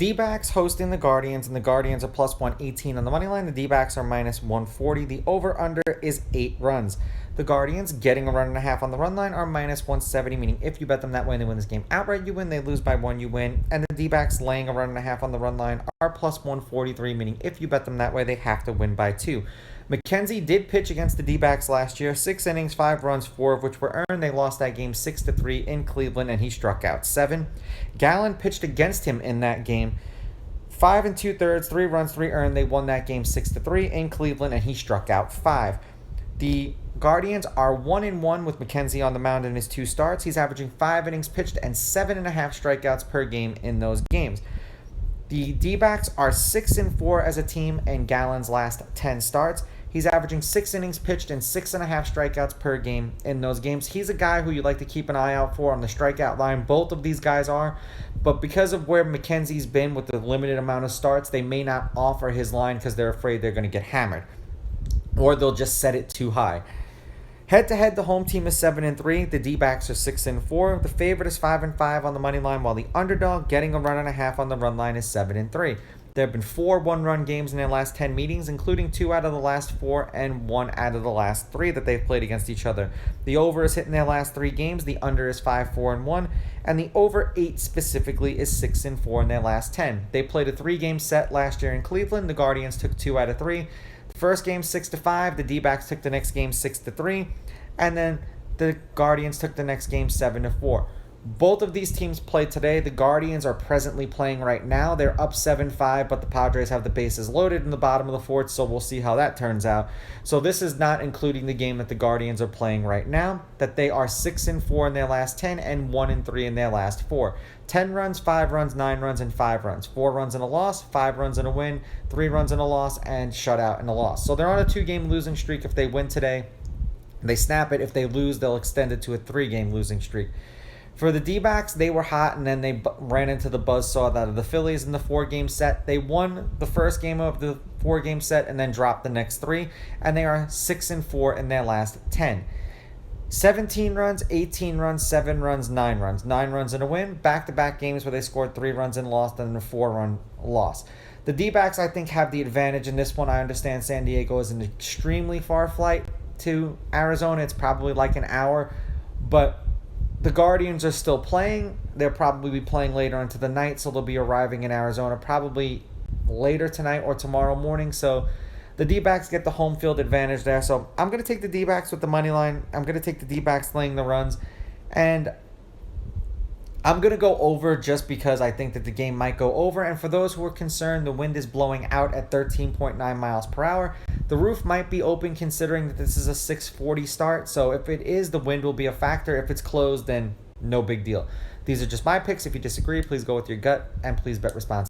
D-backs hosting the Guardians, and the Guardians are plus 118 on the money line. The D-backs are minus 140. The over-under is 8 runs. The Guardians, getting a run and a half on the run line, are minus 170, meaning if you bet them that way and they win this game outright, you win. They lose by 1, you win. And the D-backs, laying a run and a half on the run line, are plus 143, meaning if you bet them that way, they have to win by 2. McKenzie did pitch against the D-backs last year. 6 innings, 5 runs, 4 of which were earned. They lost that game 6-3 in Cleveland, and he struck out 7. Gallen pitched against him in that game. 5 2/3, 3 runs, 3 earned. They won that game 6-3 in Cleveland, and he struck out 5. The Guardians are 1-1 with McKenzie on the mound in his 2 starts. He's averaging 5 innings pitched and 7.5 strikeouts per game in those games. The D-backs are 6-4 as a team in Gallen's last 10 starts. He's averaging 6 innings pitched and 6.5 strikeouts per game in those games. He's a guy who you like to keep an eye out for on the strikeout line. Both of these guys are. But because of where McKenzie's been with the limited amount of starts, they may not offer his line because they're afraid they're going to get hammered. Or they'll just set it too high. Head-to-head, the home team is 7-3. The D-backs are 6-4. The favorite is 5-5 on the money line, while the underdog, getting a run and a half on the run line, is 7-3. There have been 4 one-run games in their last 10 meetings, including 2 out of the last 4 and 1 out of the last 3 that they've played against each other. The over is hit in their last 3 games. The under is 5-4-1, and the over 8 specifically is 6-4 in their last 10. They played a 3-game set last year in Cleveland. The Guardians took 2 out of 3. The first game 6-5. The D-backs took the next game 6-3, and then the Guardians took the next game 7-4. Both of these teams played today. The Guardians are presently playing right now. They're up 7-5, but the Padres have the bases loaded in the bottom of the 4th, so we'll see how that turns out. So this is not including the game that the Guardians are playing right now, that they are 6-4 in their last 10 and 1-3 in their last 4. 10 runs, 5 runs, 9 runs, and 5 runs. 4 runs and a loss, 5 runs and a win, 3 runs and a loss, and shutout and a loss. So they're on a 2-game losing streak. If they win today, they snap it. If they lose, they'll extend it to a 3-game losing streak. For the D-backs, they were hot, and then they ran into the buzzsaw out of the Phillies in the 4-game set. They won the first game of the 4-game set and then dropped the next 3, and they are 6-4 in their last 10. 17 runs, 18 runs, 7 runs, 9 runs. 9 runs and a win. Back-to-back games where they scored 3 runs and lost, and a 4-run loss. The D-backs, I think, have the advantage in this one. I understand San Diego is an extremely far flight to Arizona. It's probably like an hour, but the Guardians are still playing. They'll probably be playing later into the night, so they'll be arriving in Arizona probably later tonight or tomorrow morning. So the D-backs get the home field advantage there. So I'm going to take the D-backs with the money line. I'm going to take the D-backs laying the runs. And I'm going to go over just because I think that the game might go over. And for those who are concerned, the wind is blowing out at 13.9 miles per hour. The roof might be open considering that this is a 6:40 start. So if it is, the wind will be a factor. If it's closed, then no big deal. These are just my picks. If you disagree, please go with your gut and please bet responsibly.